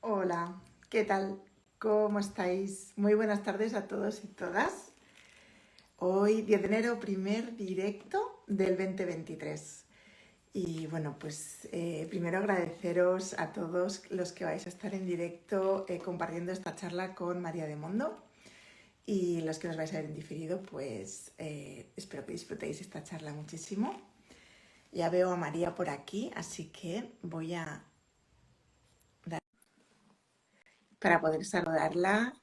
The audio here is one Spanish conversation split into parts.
Hola, ¿qué tal? ¿Cómo estáis? Muy buenas tardes a todos y todas. Hoy, 10 de enero, primer directo del 2023. Y bueno, pues primero agradeceros a todos los que vais a estar en directo compartiendo esta charla con María de Mondo. Y los que nos vais a ver en diferido, pues espero que disfrutéis esta charla muchísimo. Ya veo a María por aquí, así que voy a dar para poder saludarla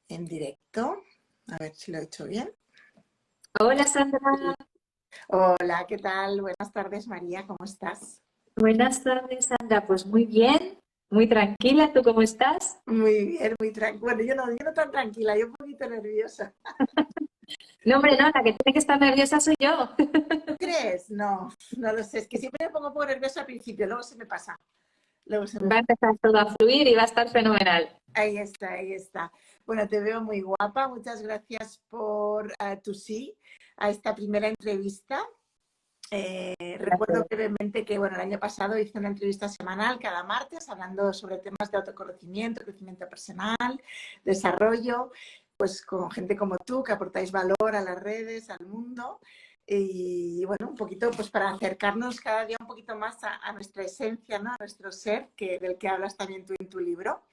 en directo. A ver si lo he hecho bien. Hola Sandra, Hola, ¿qué tal? Buenas tardes, María, ¿cómo estás? buenas tardes Sandra, pues muy bien, muy tranquila, ¿tú cómo estás? Muy bien, muy tranquila. Bueno, yo no tan tranquila, yo un poquito nerviosa. No, hombre, no, la que tiene que estar nerviosa soy yo. ¿Tú crees? No, no lo sé, es que siempre me pongo un poco nerviosa al principio, luego se me pasa. Luego se me Va a pasa. empezar todo a fluir y va a estar fenomenal. Ahí está, ahí está. Bueno, te veo muy guapa. Muchas gracias por tu sí a esta primera entrevista. Recuerdo Gracias. brevemente que bueno, el año pasado hice una entrevista semanal cada martes hablando sobre temas de autoconocimiento, crecimiento personal, desarrollo, pues con gente como tú que aportáis valor a las redes, al mundo y bueno, un poquito pues para acercarnos cada día un poquito más a nuestra esencia, ¿no? A nuestro ser, del que hablas también tú en tu libro.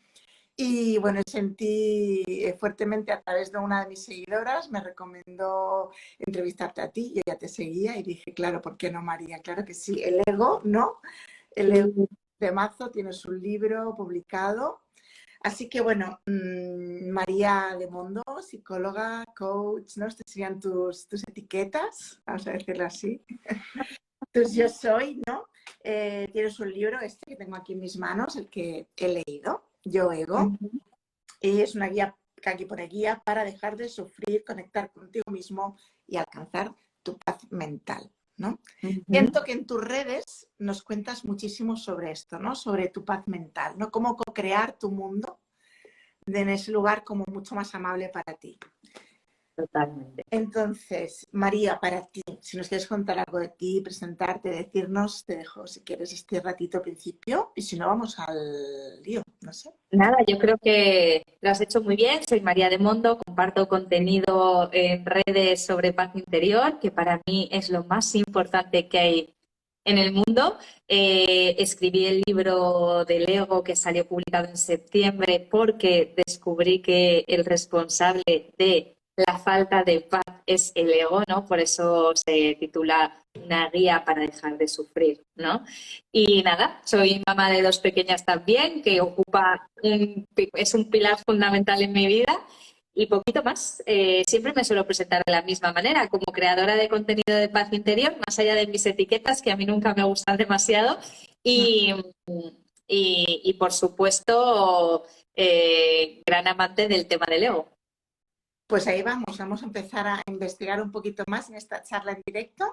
Y bueno, sentí fuertemente a través de una de mis seguidoras, me recomendó entrevistarte a ti, yo ya te seguía y dije, claro, ¿por qué no, María? Claro que sí, el ego, ¿no? El ego Sí. de Mazo, tienes un libro publicado. Así que bueno, María de Mondo, psicóloga, coach, ¿no? Estas serían tus etiquetas, vamos a decirlo así. Entonces yo soy, ¿no? Tienes un libro, este que tengo aquí en mis manos, el que he leído, Yo Ego. Ujú, Y es una guía, que aquí pone guía para dejar de sufrir, conectar contigo mismo y alcanzar tu paz mental, ¿no? ujú. Siento que en tus redes nos cuentas muchísimo sobre esto, ¿no? Sobre tu paz mental, ¿no? Cómo co-crear tu mundo en ese lugar como mucho más amable para ti. Totalmente. Entonces, María, para ti, si nos quieres contar algo de ti, presentarte, decirnos, te dejo si quieres este ratito al principio y si no, vamos al lío, no sé. Nada, yo creo que lo has hecho muy bien. Soy María de Mondo, comparto contenido en redes sobre paz interior, que para mí es lo más importante que hay en el mundo. Escribí el libro del ego que salió publicado en septiembre porque descubrí que el responsable de la falta de paz es el ego, ¿no? Por eso se titula Una guía para dejar de sufrir, ¿no? Y nada, soy mamá de dos pequeñas también, que es un pilar fundamental en mi vida. Y poquito más. Siempre me suelo presentar de la misma manera, como creadora de contenido de paz interior, más allá de mis etiquetas, que a mí nunca me gustan demasiado. Y, y por supuesto, gran amante del tema del ego. Pues ahí vamos a empezar a investigar un poquito más en esta charla en directo.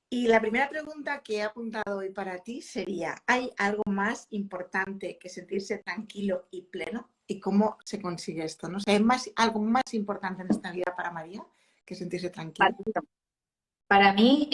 Y la primera pregunta que he apuntado hoy para ti sería, ¿hay algo más importante que sentirse tranquilo y pleno? ¿Y cómo se consigue esto? ¿No? O sea, ¿hay algo más importante en esta vida para María que sentirse tranquilo? Para mí,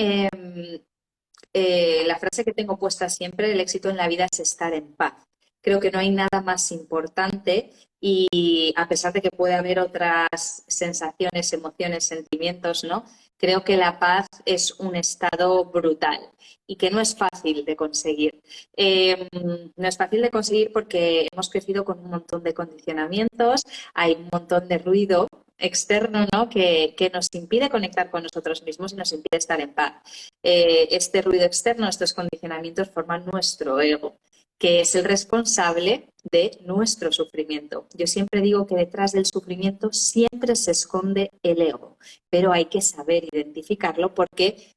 la frase que tengo puesta siempre, el éxito en la vida es estar en paz. Creo que no hay nada más importante y a pesar de que puede haber otras sensaciones, emociones, sentimientos, ¿no? Creo que la paz es un estado brutal y que no es fácil de conseguir. No es fácil de conseguir porque hemos crecido con un montón de condicionamientos, hay un montón de ruido externo, ¿no? que nos impide conectar con nosotros mismos y nos impide estar en paz. Este ruido externo, estos condicionamientos forman nuestro ego, que es el responsable de nuestro sufrimiento. Yo siempre digo que detrás del sufrimiento siempre se esconde el ego, pero hay que saber identificarlo porque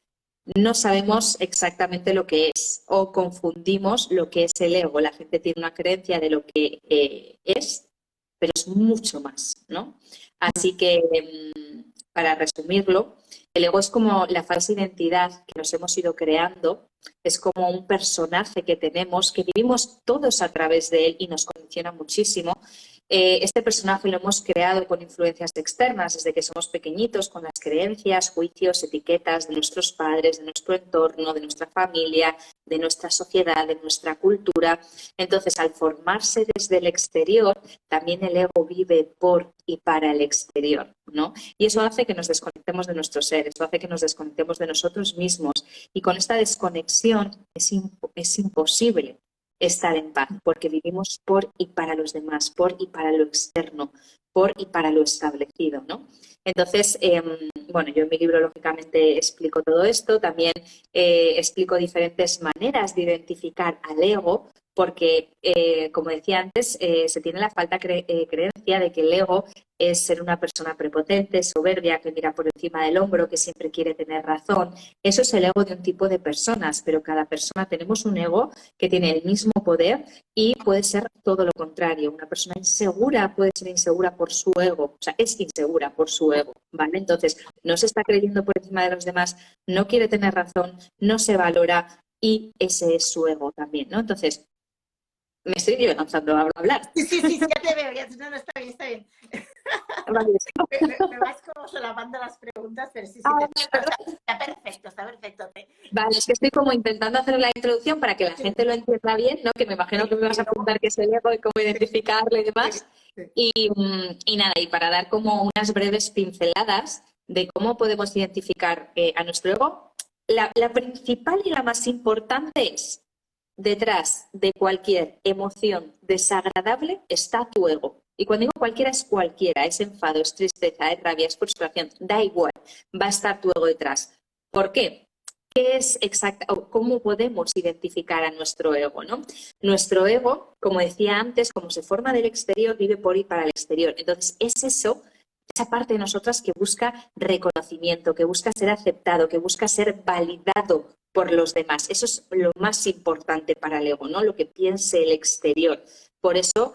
no sabemos exactamente lo que es o confundimos lo que es el ego. La gente tiene una creencia de lo que es, pero es mucho más, ¿no? Así que, para resumirlo, el ego es como la falsa identidad que nos hemos ido creando es como un personaje que tenemos, que vivimos todos a través de él y nos condiciona muchísimo. Este personaje lo hemos creado con influencias externas desde que somos pequeñitos, con las creencias, juicios, etiquetas de nuestros padres, de nuestro entorno, de nuestra familia, de nuestra sociedad, de nuestra cultura. Entonces, al formarse desde el exterior, también el ego vive por y para el exterior, ¿no? Y eso hace que nos desconectemos de nuestro ser, eso hace que nos desconectemos de nosotros mismos. Y con esta desconexión es imposible estar en paz, porque vivimos por y para los demás, por y para lo externo, por y para lo establecido, ¿no? Entonces, bueno, yo en mi libro lógicamente explico todo esto, también explico diferentes maneras de identificar al ego, porque, como decía antes, se tiene la falta creencia de que el ego es ser una persona prepotente, soberbia, que mira por encima del hombro, que siempre quiere tener razón. Eso es el ego de un tipo de personas, pero cada persona tenemos un ego que tiene el mismo poder y puede ser todo lo contrario. Una persona insegura puede ser insegura por su ego, o sea, es insegura por su ego, ¿vale? Entonces, no se está creyendo por encima de los demás, no quiere tener razón, no se valora y ese es su ego también, ¿no? Entonces, me estoy yo lanzando a hablar. Sí, ya te veo, no, está bien, está bien. Vale. Me vas como solapando las preguntas, pero sí, está perfecto. Vale, es que estoy como intentando hacer la introducción para que la gente lo entienda bien, ¿no? Que me imagino que me vas a preguntar qué es el ego y cómo identificarlo y demás. Y nada, y para dar como unas breves pinceladas de cómo podemos identificar a nuestro ego, la principal y la más importante es: detrás de cualquier emoción desagradable está tu ego. Y cuando digo cualquiera, es cualquiera, es enfado, es tristeza, es rabia, es frustración, da igual, va a estar tu ego detrás. ¿Por qué? ¿Qué es exacta o cómo podemos identificar a nuestro ego, ¿no? Nuestro ego, como decía antes, como se forma del exterior, vive por y para el exterior. Entonces, es eso, esa parte de nosotras que busca reconocimiento, que busca ser aceptado, que busca ser validado por los demás. Eso es lo más importante para el ego, ¿no? Lo que piense el exterior. Por eso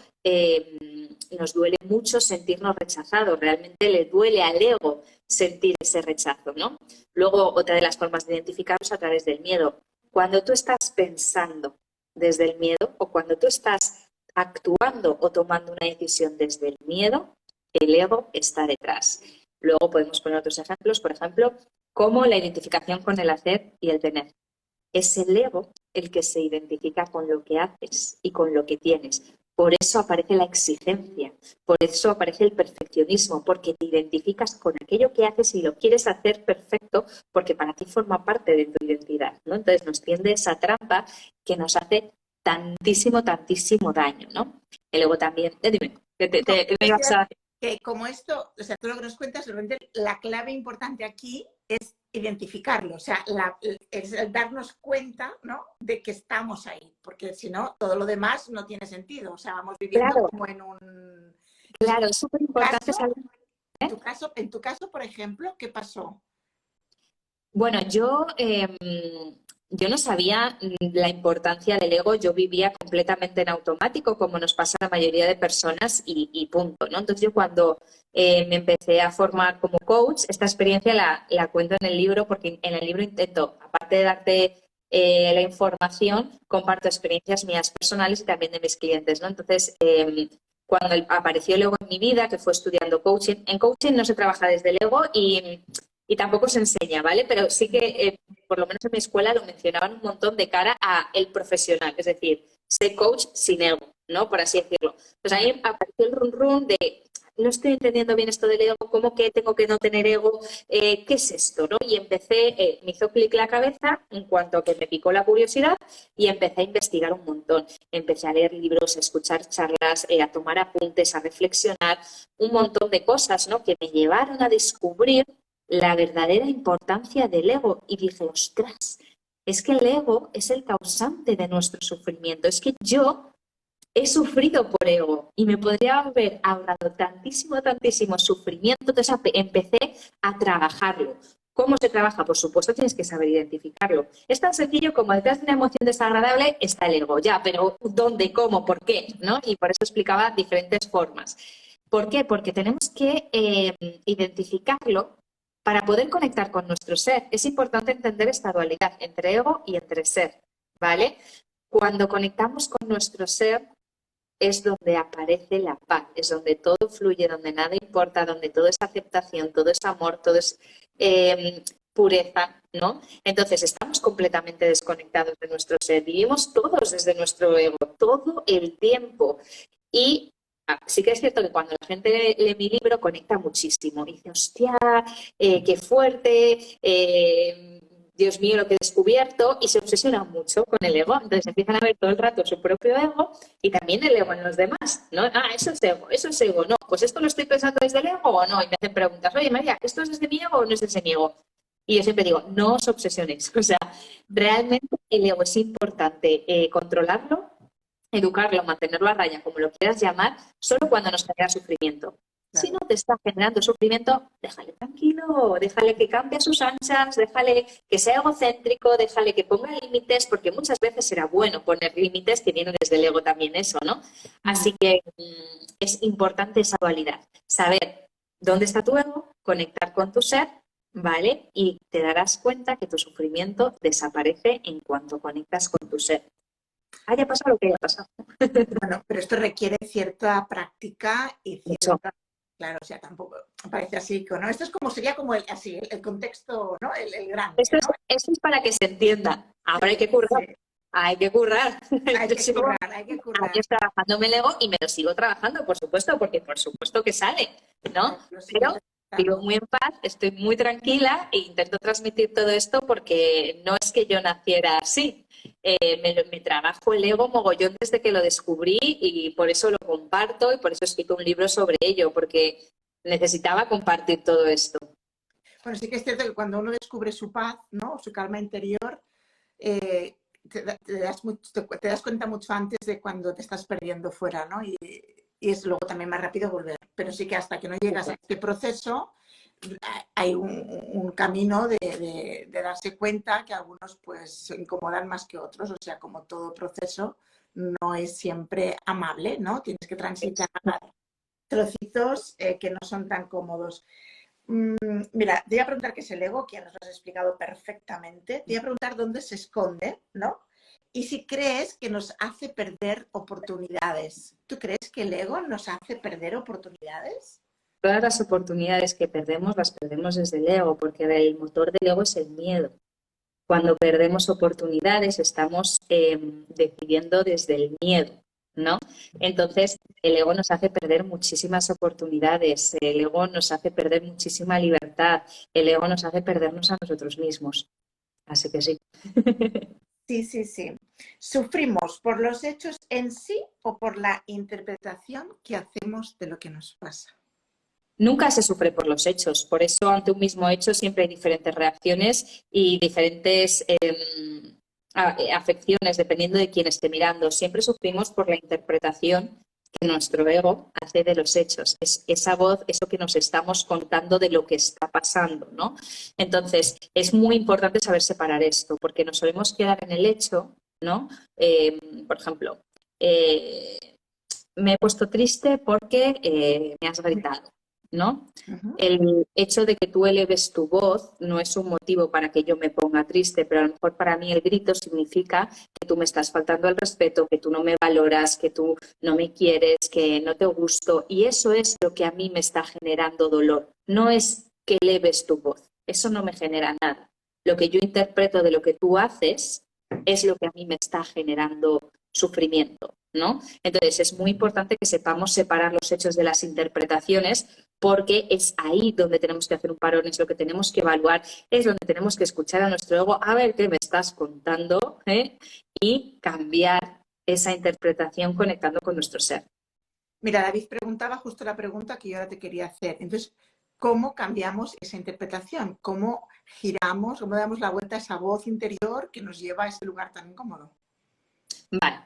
nos duele mucho sentirnos rechazados. Realmente le duele al ego sentir ese rechazo, ¿no? Luego, otra de las formas de identificarlos a través del miedo. Cuando tú estás pensando desde el miedo o cuando tú estás actuando o tomando una decisión desde el miedo, el ego está detrás. Luego podemos poner otros ejemplos, por ejemplo, como la identificación con el hacer y el tener. Es el ego el que se identifica con lo que haces y con lo que tienes. Por eso aparece la exigencia, por eso aparece el perfeccionismo, porque te identificas con aquello que haces y lo quieres hacer perfecto porque para ti forma parte de tu identidad, ¿no? Entonces nos tiende esa trampa que nos hace tantísimo daño, ¿no? Y luego también, dime, me ibas a... Que como esto, o sea, tú lo que nos cuentas, realmente la clave importante aquí es identificarlo, o sea, es el darnos cuenta, ¿no?, de que estamos ahí, porque si no, todo lo demás no tiene sentido, o sea, vamos viviendo como en un... Claro, es súper importante saber... En tu caso, por ejemplo, ¿qué pasó? Bueno, yo no sabía la importancia del ego, yo vivía completamente en automático, como nos pasa a la mayoría de personas y punto, ¿no? Entonces yo cuando me empecé a formar como coach, esta experiencia la cuento en el libro, porque en el libro intento, aparte de darte la información, comparto experiencias mías personales y también de mis clientes, ¿no? Entonces, cuando apareció el ego en mi vida, que fue estudiando coaching, en coaching no se trabaja desde el ego y tampoco se enseña, ¿vale? Pero sí que, por lo menos en mi escuela, lo mencionaban un montón de cara a el profesional, es decir, ser coach sin ego, ¿no? Por así decirlo. Pues ahí apareció el run de no estoy entendiendo bien esto del ego, ¿cómo que tengo que no tener ego? ¿Qué es esto, no? Y empecé, me hizo clic la cabeza en cuanto a que me picó la curiosidad y empecé a investigar un montón. Empecé a leer libros, a escuchar charlas, a tomar apuntes, a reflexionar, un montón de cosas, ¿no?, que me llevaron a descubrir la verdadera importancia del ego. Y dije, ostras, es que el ego es el causante de nuestro sufrimiento. Es que yo he sufrido por ego y me podría haber ahorrado tantísimo sufrimiento. Entonces empecé a trabajarlo. ¿Cómo se trabaja? Por supuesto, tienes que saber identificarlo. Es tan sencillo como detrás de una emoción desagradable está el ego. Ya, pero ¿dónde, cómo, por qué? ¿No? Y por eso explicaba diferentes formas. ¿Por qué? Porque tenemos que identificarlo Para poder conectar con nuestro ser, es importante entender esta dualidad entre ego y entre ser, ¿vale? Cuando conectamos con nuestro ser es donde aparece la paz, es donde todo fluye, donde nada importa, donde todo es aceptación, todo es amor, todo es pureza, ¿no? Entonces estamos completamente desconectados de nuestro ser, vivimos todos desde nuestro ego, todo el tiempo. Y sí que es cierto que cuando la gente lee mi libro conecta muchísimo. Dice, hostia, qué fuerte, Dios mío, lo que he descubierto, y se obsesiona mucho con el ego. Entonces empiezan a ver todo el rato su propio ego y también el ego en los demás, ¿no? Ah, eso es ego, no, pues esto lo estoy pensando desde el ego o no. Y me hacen preguntas, oye María, ¿esto es desde mi ego o no es desde mi ego? Y yo siempre digo, no os obsesionéis. O sea, realmente el ego es importante controlarlo, educarlo, mantenerlo a raya, como lo quieras llamar, solo cuando nos genera sufrimiento. Claro. Si no te está generando sufrimiento, déjale tranquilo, déjale que cambie a sus anchas, déjale que sea egocéntrico, déjale que ponga límites, porque muchas veces será bueno poner límites que vienen desde el ego también eso, ¿no? Así que es importante esa dualidad, saber dónde está tu ego, conectar con tu ser, ¿vale? Y te darás cuenta que tu sufrimiento desaparece en cuanto conectas con tu ser. Haya pasado lo que haya pasado. Bueno, pero esto requiere cierta práctica y cierta... Claro, o sea, tampoco parece así, ¿no? Esto es como, sería como el contexto, ¿no? El grande, ¿no? Esto es para que se entienda. Ahora hay que currar. Sí. Hay que currar. Hay que currar, hay que currar. Años trabajándome el ego y me lo sigo trabajando, por supuesto, porque por supuesto que sale, ¿no? Pero vivo muy en paz, estoy muy tranquila e intento transmitir todo esto porque no es que yo naciera así. Me trabajo el ego mogollón desde que lo descubrí y por eso lo comparto y por eso he escrito un libro sobre ello, porque necesitaba compartir todo esto. Bueno, sí que es cierto que cuando uno descubre su paz, ¿no? Su calma interior, te das cuenta mucho antes de cuando te estás perdiendo fuera, ¿no? Y es luego también más rápido volver. Pero sí que hasta que no llegas a este proceso, hay un camino de darse cuenta que algunos pues se incomodan más que otros. O sea, como todo proceso, no es siempre amable, ¿no? Tienes que transitar trocitos que no son tan cómodos. Mira, te voy a preguntar qué es el ego, que ya nos lo has explicado perfectamente. Te voy a preguntar dónde se esconde, ¿no? Y si crees que nos hace perder oportunidades. ¿Tú crees que el ego nos hace perder oportunidades? Todas las oportunidades que perdemos las perdemos desde el ego, porque el motor del ego es el miedo. Cuando perdemos oportunidades estamos decidiendo desde el miedo, ¿no? Entonces, el ego nos hace perder muchísimas oportunidades, el ego nos hace perder muchísima libertad, el ego nos hace perdernos a nosotros mismos. Así que sí. Sí, sí, sí. ¿Sufrimos por los hechos en sí o por la interpretación que hacemos de lo que nos pasa? Nunca se sufre por los hechos, por eso ante un mismo hecho siempre hay diferentes reacciones y diferentes afecciones dependiendo de quién esté mirando. Siempre sufrimos por la interpretación que nuestro ego hace de los hechos. Es esa voz, eso que nos estamos contando de lo que está pasando, ¿no? Entonces, es muy importante saber separar esto, porque nos solemos quedar en el hecho, ¿no? Por ejemplo, me he puesto triste porque me has gritado, ¿no? El hecho de que tú eleves tu voz no es un motivo para que yo me ponga triste, pero a lo mejor para mí el grito significa que tú me estás faltando al respeto, que tú no me valoras, que tú no me quieres, que no te gusto, y eso es lo que a mí me está generando dolor. No es que eleves tu voz, eso no me genera nada. Lo que yo interpreto de lo que tú haces es lo que a mí me está generando sufrimiento, ¿no? Entonces es muy importante que sepamos separar los hechos de las interpretaciones, porque es ahí donde tenemos que hacer un parón, es lo que tenemos que evaluar, es donde tenemos que escuchar a nuestro ego, a ver qué me estás contando, y cambiar esa interpretación conectando con nuestro ser. Mira, David preguntaba justo la pregunta que yo ahora te quería hacer. Entonces, ¿cómo cambiamos esa interpretación? ¿Cómo giramos, cómo damos la vuelta a esa voz interior que nos lleva a ese lugar tan incómodo? Vale.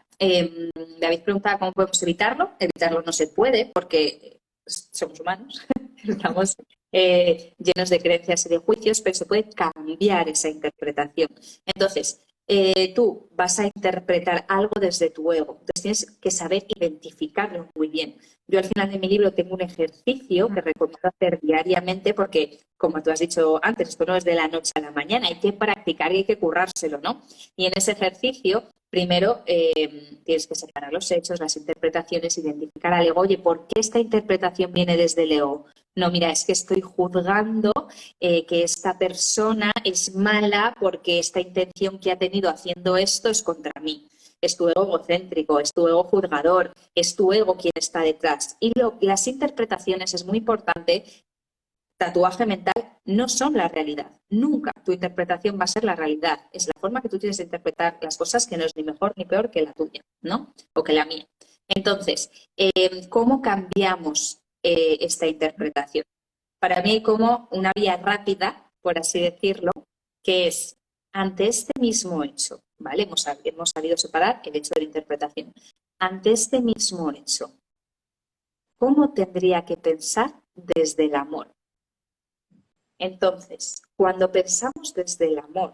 David preguntaba cómo podemos evitarlo. Evitarlo no se puede porque somos humanos, estamos llenos de creencias y de juicios, pero se puede cambiar esa interpretación. Entonces, tú vas a interpretar algo desde tu ego. Entonces tienes que saber identificarlo muy bien. Yo al final de mi libro tengo un ejercicio que recomiendo hacer diariamente porque, como tú has dicho antes, esto no es de la noche a la mañana, hay que practicar y hay que currárselo, ¿no? Y en ese ejercicio, primero tienes que separar los hechos, las interpretaciones, identificar al ego. Oye, ¿por qué esta interpretación viene desde el ego? No, mira, es que estoy juzgando que esta persona es mala porque esta intención que ha tenido haciendo esto es contra mí. Es tu ego egocéntrico, es tu ego juzgador, es tu ego quien está detrás. Y las interpretaciones es muy importante. Tatuaje mental no son la realidad. Nunca tu interpretación va a ser la realidad. Es la forma que tú tienes de interpretar las cosas que no es ni mejor ni peor que la tuya, ¿no? O que la mía. Entonces, ¿cómo cambiamos esta interpretación? Para mí hay como una vía rápida, por así decirlo, que es ante este mismo hecho, ¿vale? Hemos sabido separar el hecho de la interpretación. Ante este mismo hecho, ¿cómo tendría que pensar desde el amor? Entonces, cuando pensamos desde el amor,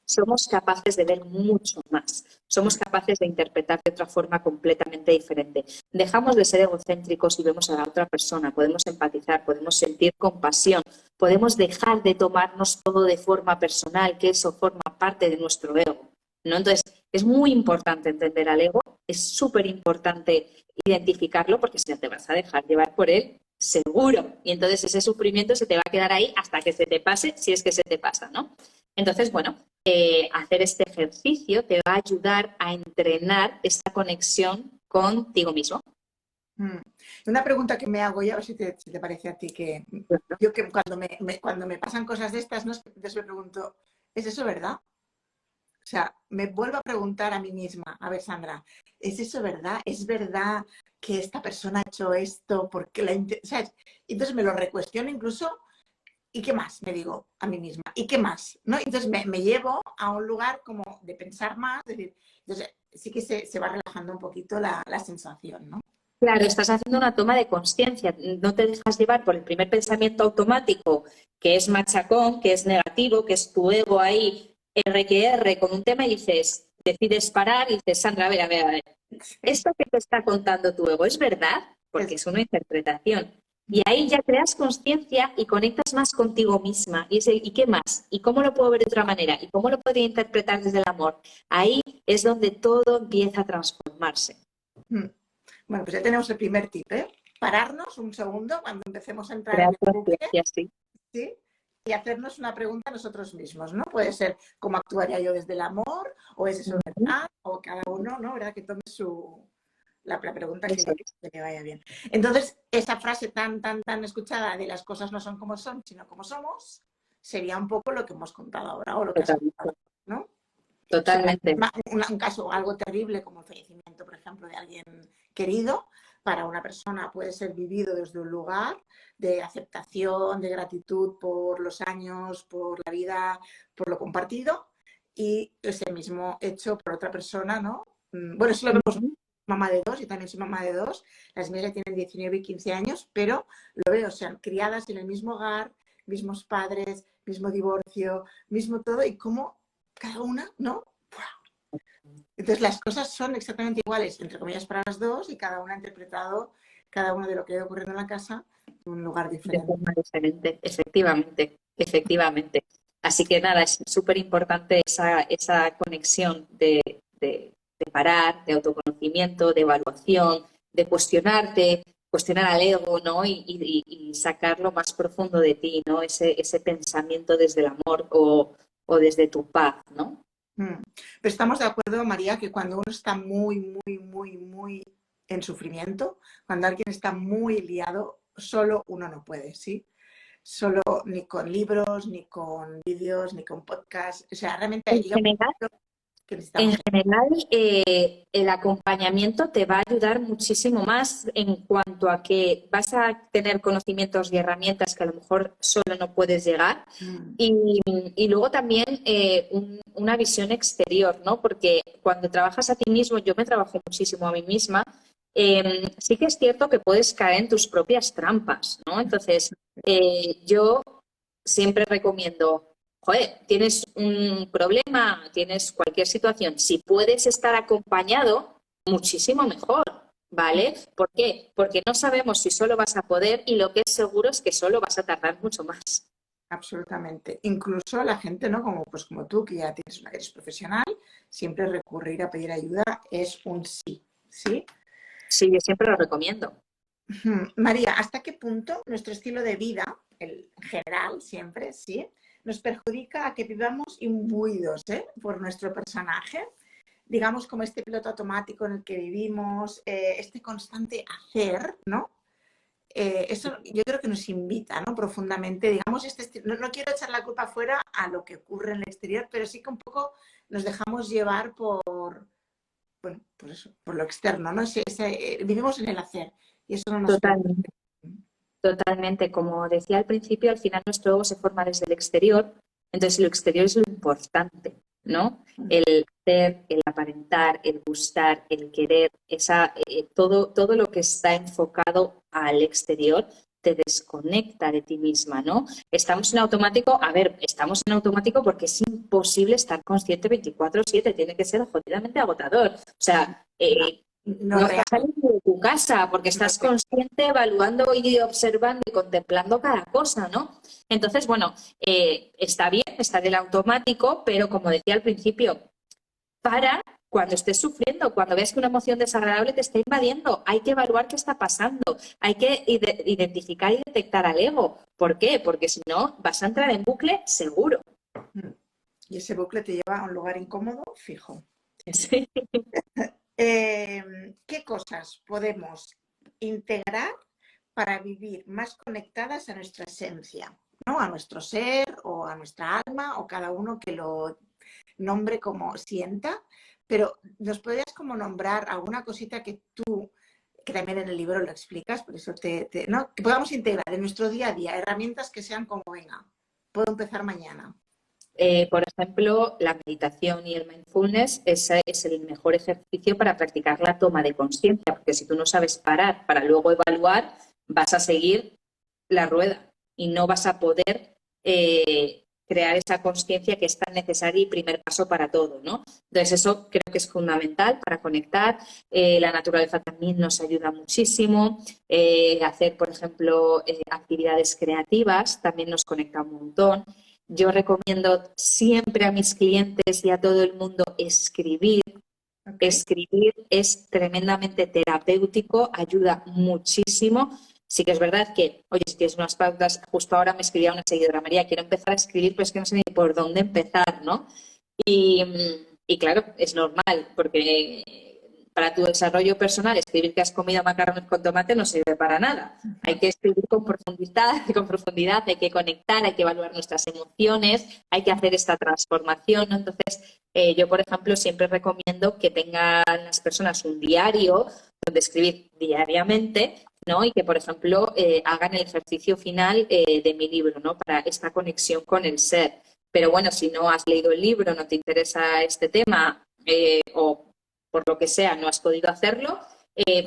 somos capaces de ver mucho más. Somos capaces de interpretar de otra forma completamente diferente. Dejamos de ser egocéntricos y vemos a la otra persona. Podemos empatizar, podemos sentir compasión, podemos dejar de tomarnos todo de forma personal, que eso forma parte de nuestro ego, ¿no? Entonces, es muy importante entender al ego, es súper importante identificarlo porque si no te vas a dejar llevar por él, seguro. Y entonces ese sufrimiento se te va a quedar ahí hasta que se te pase, si es que se te pasa, ¿no? Entonces, bueno, hacer este ejercicio te va a ayudar a entrenar esta conexión contigo mismo. Una pregunta que me hago yo, a ver si te parece a ti, que yo que cuando me pasan cosas de estas, ¿no? Entonces me pregunto, ¿es eso verdad? O sea, me vuelvo a preguntar a mí misma, a ver, Sandra, ¿es eso verdad? ¿Es verdad que esta persona ha hecho esto? Porque ¿sabes? Entonces me lo recuestiono incluso. ¿Y qué más? Me digo a mí misma. ¿Y qué más? ¿No? Entonces me llevo a un lugar como de pensar más, es decir, entonces sí que se va relajando un poquito la sensación, ¿no? Claro, estás haciendo una toma de conciencia, no te dejas llevar por el primer pensamiento automático, que es machacón, que es negativo, que es tu ego ahí, R que R, con un tema y decides parar y dices, Sandra, a ver, ¿esto que te está contando tu ego es verdad? Porque es una interpretación. Y ahí ya creas conciencia y conectas más contigo misma. ¿Y qué más? ¿Y cómo lo puedo ver de otra manera? ¿Y cómo lo podría interpretar desde el amor? Ahí es donde todo empieza a transformarse. Bueno, pues ya tenemos el primer tip, ¿eh? Pararnos un segundo cuando empecemos a entrar en Crear el bucle, conciencia, sí. ¿sí? Y hacernos una pregunta a nosotros mismos, ¿no? Puede ser cómo actuaría yo desde el amor, o es eso verdad, o cada uno, ¿no? ¿Verdad? Que tome la pregunta que le vaya bien. Entonces, esa frase tan escuchada de las cosas no son como son, sino como somos, sería un poco lo que hemos contado ahora, o lo que has contado, ¿no? Totalmente. O sea, un caso algo terrible como el fallecimiento, por ejemplo, de alguien querido, para una persona puede ser vivido desde un lugar de aceptación, de gratitud por los años, por la vida, por lo compartido, y ese mismo hecho por otra persona, ¿no? Bueno, eso lo vemos mamá de dos, y también soy mamá de dos, las mías ya tienen 19 y 15 años, pero lo veo, o sea, criadas en el mismo hogar, mismos padres, mismo divorcio, mismo todo, y cómo cada una, ¿no? Entonces las cosas son exactamente iguales, entre comillas, para las dos, y cada una ha interpretado cada uno de lo que ha ido ocurriendo en la casa en un lugar diferente. De forma diferente, efectivamente. Así que nada, es súper importante esa conexión de parar, de autoconocimiento, de evaluación, de cuestionarte, cuestionar al ego, ¿no? Y sacar lo más profundo de ti, ¿no? Ese pensamiento desde el amor o desde tu paz, ¿no? Pero estamos de acuerdo, María, que cuando uno está muy en sufrimiento, cuando alguien está muy liado, solo uno no puede, ¿sí? Solo ni con libros, ni con vídeos, ni con podcasts. O sea, realmente yo creo que En necesitamos. general, el acompañamiento te va a ayudar muchísimo más en cuanto a que vas a tener conocimientos y herramientas que a lo mejor solo no puedes llegar. Y luego también una visión exterior, ¿no? Porque cuando trabajas a ti mismo, yo me trabajo muchísimo a mí misma, sí que es cierto que puedes caer en tus propias trampas, ¿no? Entonces, yo siempre recomiendo joder, tienes un problema, tienes cualquier situación, si puedes estar acompañado, muchísimo mejor, ¿vale? ¿Por qué? Porque no sabemos si solo vas a poder y lo que es seguro es que solo vas a tardar mucho más. Absolutamente. Incluso la gente, ¿no? Como, pues como tú, que ya eres profesional, siempre recurrir a pedir ayuda es un sí, ¿sí? Sí, yo siempre lo recomiendo. María, ¿hasta qué punto nuestro estilo de vida, el general siempre, sí, nos perjudica a que vivamos imbuidos, por nuestro personaje? Digamos, como este piloto automático en el que vivimos, este constante hacer, ¿no? Eso yo creo que nos invita, ¿no? Profundamente, digamos, no quiero echar la culpa fuera a lo que ocurre en el exterior, pero sí que un poco nos dejamos llevar por, bueno, por eso, por lo externo, ¿no? Vivimos en el hacer y eso no nos permite. Totalmente. Totalmente, como decía al principio, al final nuestro ego se forma desde el exterior, entonces lo exterior es lo importante, ¿no? El hacer, el aparentar, el gustar, el querer, todo lo que está enfocado al exterior te desconecta de ti misma, ¿no? Estamos en automático, a ver, estamos en automático porque es imposible estar consciente 24/7, tiene que ser jodidamente agotador. O sea, No no real. estás saliendo de tu casa porque estás consciente, evaluando y observando y contemplando cada cosa, ¿no? Entonces, bueno, está bien estar en el automático, pero como decía al principio, para cuando estés sufriendo, cuando veas que una emoción desagradable te está invadiendo, hay que evaluar qué está pasando, hay que identificar y detectar al ego. ¿Por qué? Porque si no, vas a entrar en bucle seguro. Y ese bucle te lleva a un lugar incómodo, fijo. Sí. ¿Qué cosas podemos integrar para vivir más conectadas a nuestra esencia, ¿no? A nuestro ser o a nuestra alma o cada uno que lo nombre como sienta, pero ¿nos podrías como nombrar alguna cosita que tú, que también en el libro lo explicas, por eso ¿no? Que podamos integrar en nuestro día a día herramientas que sean como, venga, puedo empezar mañana? Por ejemplo, la meditación y el mindfulness es el mejor ejercicio para practicar la toma de conciencia, porque si tú no sabes parar para luego evaluar, vas a seguir la rueda y no vas a poder crear esa conciencia que es tan necesaria y primer paso para todo, ¿no? Entonces eso creo que es fundamental para conectar. La naturaleza también nos ayuda muchísimo. Hacer, por ejemplo, actividades creativas también nos conecta un montón. Yo recomiendo siempre a mis clientes y a todo el mundo escribir. Okay. Escribir es tremendamente terapéutico, ayuda muchísimo. Sí que es verdad que, oye, si tienes unas pautas, justo ahora me escribía una seguidora, María, quiero empezar a escribir, pero es que no sé ni por dónde empezar, ¿no? Y claro, es normal, porque para tu desarrollo personal, escribir que has comido macarrones con tomate no sirve para nada. Hay que escribir con profundidad, hay que conectar, hay que evaluar nuestras emociones, hay que hacer esta transformación, ¿no? Entonces, yo, por ejemplo, siempre recomiendo que tengan las personas un diario donde escribir diariamente, ¿no? Y que, por ejemplo, hagan el ejercicio final de mi libro, ¿no? Para esta conexión con el ser. Pero bueno, si no has leído el libro, no te interesa este tema o por lo que sea no has podido hacerlo,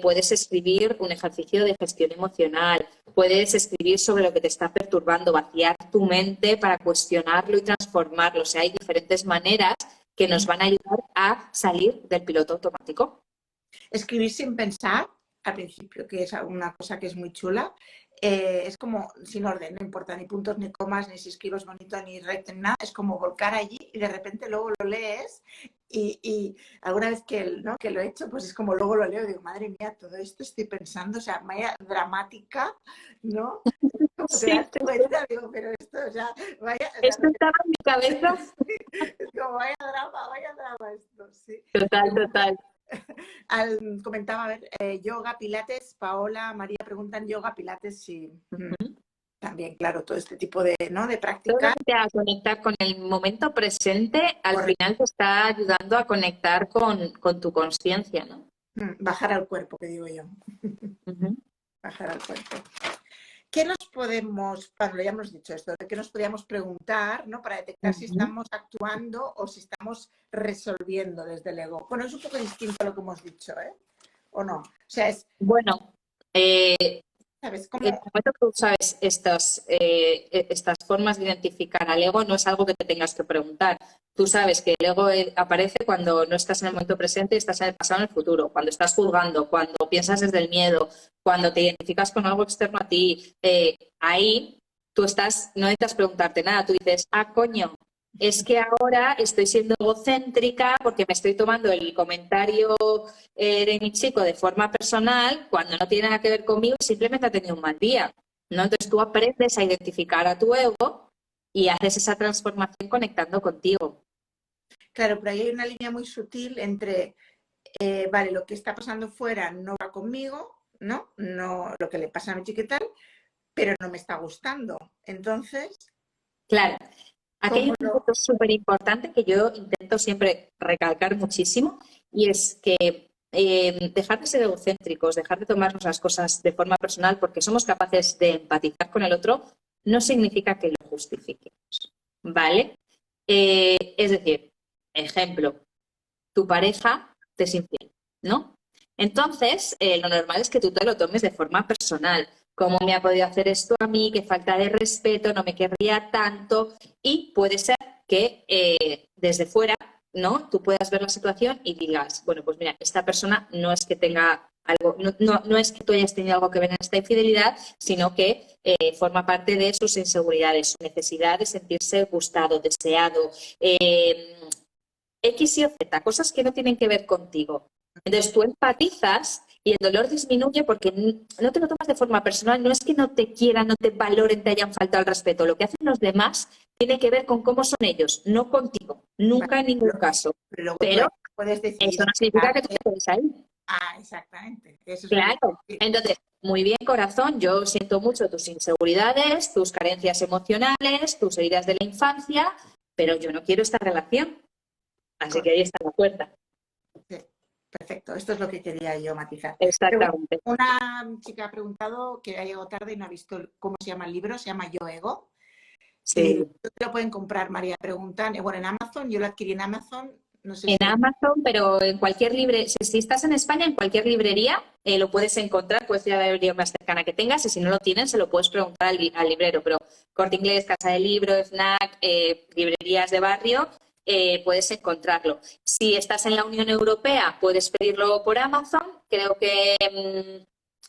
puedes escribir un ejercicio de gestión emocional, puedes escribir sobre lo que te está perturbando, vaciar tu mente para cuestionarlo y transformarlo. O sea, hay diferentes maneras que nos van a ayudar a salir del piloto automático. Escribir sin pensar, al principio, que es una cosa que es muy chula, es como sin orden, no importa ni puntos ni comas, ni si escribes bonito ni recto ni nada, es como volcar allí y de repente luego lo lees y alguna vez ¿no? que lo he hecho, pues es como luego lo leo y digo, madre mía, todo esto estoy pensando, o sea, vaya dramática, ¿no? Como te das cuenta, digo, pero esto, o sea, vaya, o sea, Esto estaba en mi cabeza. es como vaya drama esto, sí. Total, total. Comentaba, a ver, yoga, pilates, Paola, María preguntan yoga, pilates, sí. También, claro, todo este tipo de, ¿no? de Todo lo prácticas. que te haga conectar con el momento presente, al Correcto. final te está ayudando a conectar con tu conciencia, ¿no? Bajar al cuerpo, que digo yo. Uh-huh. Bajar al cuerpo. ¿Qué nos podemos, cuando ya hemos dicho esto, de qué nos podríamos preguntar, ¿no? Para detectar si estamos actuando o si estamos resolviendo desde el ego? Bueno, es un poco distinto a lo que hemos dicho, ¿eh? ¿O no? O sea, es... Bueno, ¿Sabes? En el momento que tú sabes estas formas de identificar al ego, no es algo que te tengas que preguntar. Tú sabes que el ego aparece cuando no estás en el momento presente, estás en el pasado, en el futuro, cuando estás juzgando, cuando piensas desde el miedo, cuando te identificas con algo externo a ti. Ahí tú estás, no necesitas preguntarte nada, tú dices, ah, coño, es que ahora estoy siendo egocéntrica porque me estoy tomando el comentario de mi chico de forma personal cuando no tiene nada que ver conmigo y simplemente ha tenido un mal día, ¿no? Entonces tú aprendes a identificar a tu ego y haces esa transformación conectando contigo. Claro, pero ahí hay una línea muy sutil entre, vale, lo que está pasando fuera no va conmigo, ¿no? No lo que le pasa a mi chica y tal, pero no me está gustando. Entonces, Claro, aquí hay ¿cómo un lo...? punto súper importante que yo intento siempre recalcar muchísimo y es que dejar de ser egocéntricos, dejar de tomarnos las cosas de forma personal porque somos capaces de empatizar con el otro, no significa que lo justifiquemos, ¿vale? Es decir, ejemplo, tu pareja te es infiel, ¿no? Entonces, lo normal es que tú te lo tomes de forma personal. ¿Cómo me ha podido hacer esto a mí? Qué falta de respeto, no me querría tanto. Y puede ser que desde fuera, ¿no? Tú puedas ver la situación y digas, bueno, pues mira, esta persona no es que tenga algo, no es que tú hayas tenido algo que ver en esta infidelidad, sino que forma parte de sus inseguridades, su necesidad de sentirse gustado, deseado, X y o Z, cosas que no tienen que ver contigo. Entonces tú empatizas y el dolor disminuye porque no te lo tomas de forma personal, no es que no te quieran, no te valoren, te hayan faltado el respeto. Lo que hacen los demás tiene que ver con cómo son ellos, no contigo, nunca en ningún caso. Pero luego tú ahí Pero puedes decidir eso no significa que tú te quedarte. quedes ahí. Ah, exactamente. Eso es lo que... Claro. Entonces, muy bien, corazón, yo siento mucho tus inseguridades, tus carencias emocionales, tus heridas de la infancia, pero yo no quiero esta relación. Así que ahí está la puerta. Sí, perfecto, esto es lo que quería yo matizar. Pero bueno, Exactamente. una chica ha preguntado que ha llegado tarde y no ha visto cómo se llama el libro, se llama Yo Ego. Y Sí. lo pueden comprar, María. Preguntan, bueno, en Amazon, yo lo adquirí en Amazon, no sé En si... Amazon, pero en cualquier librería, si estás en España, en cualquier librería lo puedes encontrar, puedes ir a la librería más cercana que tengas y si no lo tienen, se lo puedes preguntar al librero. Pero Corte Inglés, Casa del Libro, FNAC, librerías de barrio, puedes encontrarlo. Si estás en la Unión Europea, puedes pedirlo por Amazon. Creo que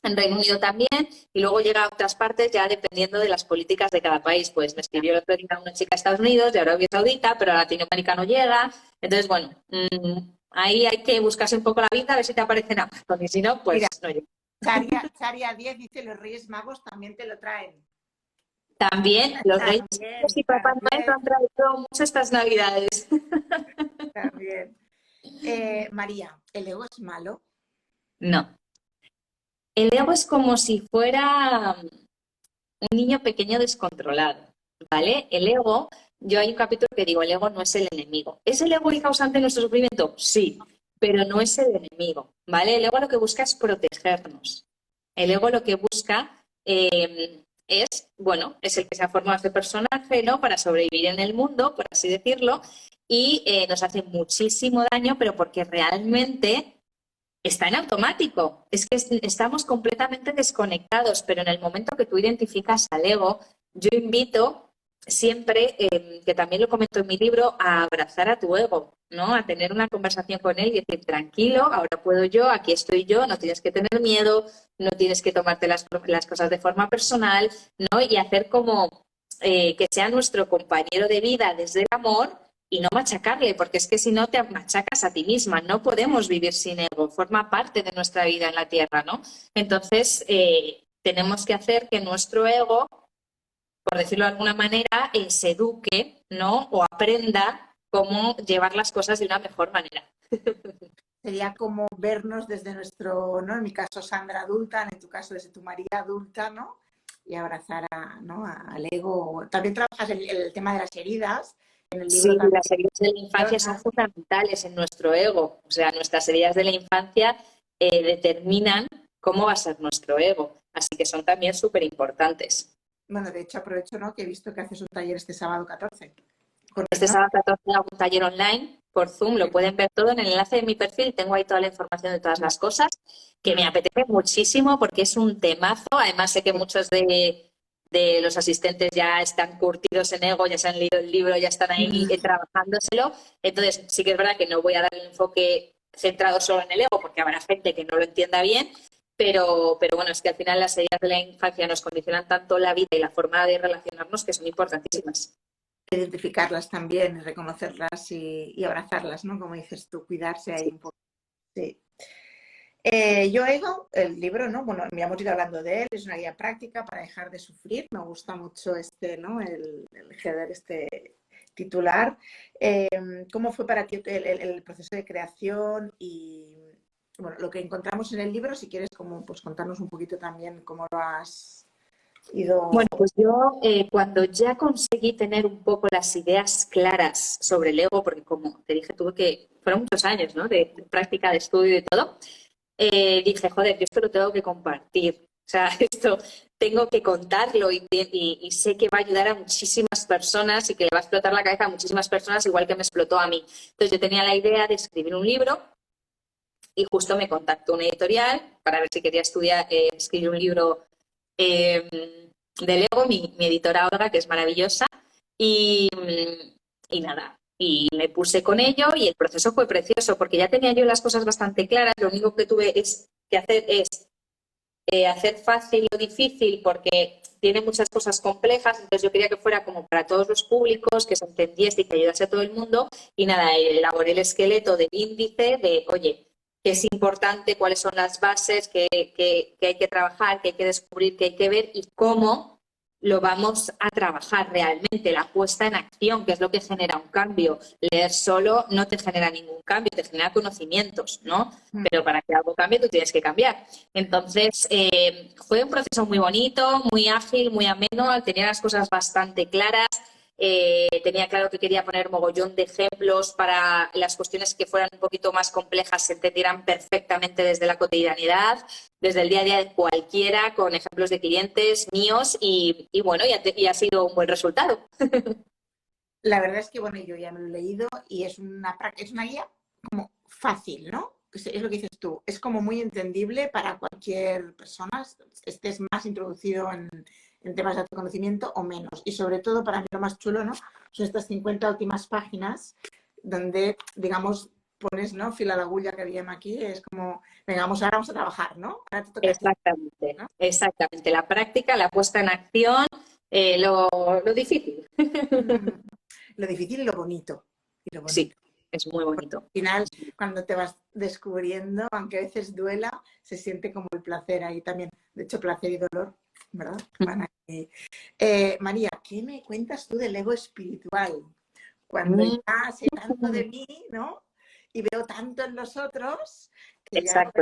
en Reino Unido también, y luego llega a otras partes ya dependiendo de las políticas de cada país. Pues me escribió el otro día una chica de Estados Unidos, de Arabia Saudita, pero a Latinoamérica no llega. Entonces, bueno, ahí hay que buscarse un poco la vida a ver si te aparece en Amazon y si no, pues Mira, no llega. Charia 10 dice, los Reyes Magos también te lo traen. También los Reyes Magos y Papá Noel También, nos han traído mucho estas Navidades. también. María, ¿el ego es malo? No. El ego es como si fuera un niño pequeño descontrolado, ¿vale? El ego, yo hay un capítulo que digo, el ego no es el enemigo. ¿Es el ego el causante de nuestro sufrimiento? Sí, pero no es el enemigo, ¿vale? El ego lo que busca es protegernos. El ego lo que busca es, bueno, es el que se ha formado este personaje, ¿no? Para sobrevivir en el mundo, por así decirlo, y nos hace muchísimo daño, pero porque realmente está en automático. Es que estamos completamente desconectados, pero en el momento que tú identificas al ego, yo invito siempre, que también lo comento en mi libro, a abrazar a tu ego, ¿no? A tener una conversación con él y decir, tranquilo, ahora puedo yo, aquí estoy yo, no tienes que tener miedo, no tienes que tomarte las cosas de forma personal, ¿no? Y hacer como que sea nuestro compañero de vida desde el amor y no machacarle, porque es que si no te machacas a ti misma, no podemos vivir sin ego, forma parte de nuestra vida en la Tierra, ¿no? Entonces, tenemos que hacer que nuestro ego, por decirlo de alguna manera, se eduque, ¿no? O aprenda cómo llevar las cosas de una mejor manera. Sería como vernos desde nuestro, ¿no? En mi caso, Sandra adulta, en tu caso, desde tu María adulta, ¿no? Y abrazar ¿no? al ego. También trabajas el tema de las heridas. En el libro Sí, también las heridas de la infancia son mencionas. fundamentales en nuestro ego. O sea, nuestras heridas de la infancia determinan cómo va a ser nuestro ego. Así que son también súper importantes. Bueno, de hecho, aprovecho, ¿no? Que he visto que haces un taller este sábado 14. Este ¿No? sábado 14 hago un taller online por Zoom, lo pueden ver todo en el enlace de mi perfil, tengo ahí toda la información de todas las cosas, que me apetece muchísimo porque es un temazo, además sé que muchos de los asistentes ya están curtidos en ego, ya se han leído el libro, ya están ahí trabajándoselo, entonces sí que es verdad que no voy a dar el enfoque centrado solo en el ego porque habrá gente que no lo entienda bien, pero bueno, es que al final las heridas de la infancia nos condicionan tanto la vida y la forma de relacionarnos que son importantísimas. Identificarlas también, y reconocerlas y abrazarlas, ¿no? Como dices tú, cuidarse ahí un poco. Sí. Yo Ego, el libro, ¿no? Bueno, ya hemos ido hablando de él, es una guía práctica para dejar de sufrir. Me gusta mucho ¿no? El header, titular. ¿Cómo fue para ti el proceso de creación y bueno, lo que encontramos en el libro? Si quieres como, pues, contarnos un poquito también cómo lo has ido... Bueno, pues yo cuando ya conseguí tener un poco las ideas claras sobre el ego, porque como te dije, fueron muchos años, ¿no? de práctica, de estudio y de todo, dije, joder, yo esto lo tengo que compartir. O sea, esto tengo que contarlo y sé que va a ayudar a muchísimas personas y que le va a explotar la cabeza a muchísimas personas, igual que me explotó a mí. Entonces yo tenía la idea de escribir un libro y justo me contactó una editorial para ver si quería escribir un libro del ego, mi editora Olga, que es maravillosa, y, y nada. Y me puse con ello y el proceso fue precioso porque ya tenía yo las cosas bastante claras. Lo único que tuve que hacer es hacer fácil lo difícil porque tiene muchas cosas complejas. Entonces yo quería que fuera como para todos los públicos, que se entendiese y que ayudase a todo el mundo. Y nada, elaboré el esqueleto del índice de, oye, qué es importante, cuáles son las bases que hay que trabajar, que hay que descubrir, que hay que ver y cómo lo vamos a trabajar realmente, la puesta en acción, que es lo que genera un cambio. Leer solo no te genera ningún cambio, te genera conocimientos, ¿no? Pero para que algo cambie, tú tienes que cambiar. Entonces, fue un proceso muy bonito, muy ágil, muy ameno, tenía las cosas bastante claras. Tenía claro que quería poner mogollón de ejemplos para las cuestiones que fueran un poquito más complejas, se entendieran perfectamente desde la cotidianidad, desde el día a día de cualquiera, con ejemplos de clientes míos y bueno, y ha sido un buen resultado. La verdad es que, bueno, yo ya me lo he leído y es una guía como fácil, ¿no? Es lo que dices tú, es como muy entendible para cualquier persona, estés más introducido en temas de autoconocimiento o menos. Y sobre todo, para mí lo más chulo, ¿no? Son estas 50 últimas páginas donde, digamos, pones, ¿no? Fila a la agulla que había aquí, es como, venga, ahora vamos a trabajar, ¿no? Ahora te toca Exactamente, ¿no? exactamente. La práctica, la puesta en acción, lo difícil. Lo difícil y lo bonito. Sí, es muy Porque bonito. al final, cuando te vas descubriendo, aunque a veces duela, se siente como el placer ahí también. De hecho, placer y dolor, ¿verdad? Van ahí. María, ¿qué me cuentas tú del ego espiritual? Cuando ya sé tanto de mí, ¿no? Y veo tanto en los otros, que ya... Exacto,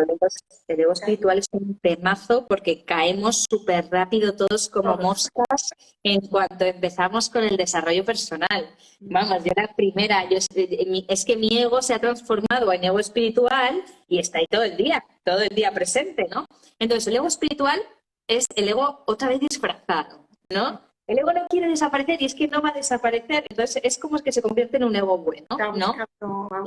el ego espiritual es un temazo porque caemos súper rápido todos como moscas en cuanto empezamos con el desarrollo personal. Vamos, yo la primera, es que mi ego se ha transformado en ego espiritual y está ahí todo el día presente, ¿no? Entonces, el ego espiritual es el ego otra vez disfrazado, ¿no? El ego no quiere desaparecer y es que no va a desaparecer. Entonces, es como que se convierte en un ego bueno, ¿no?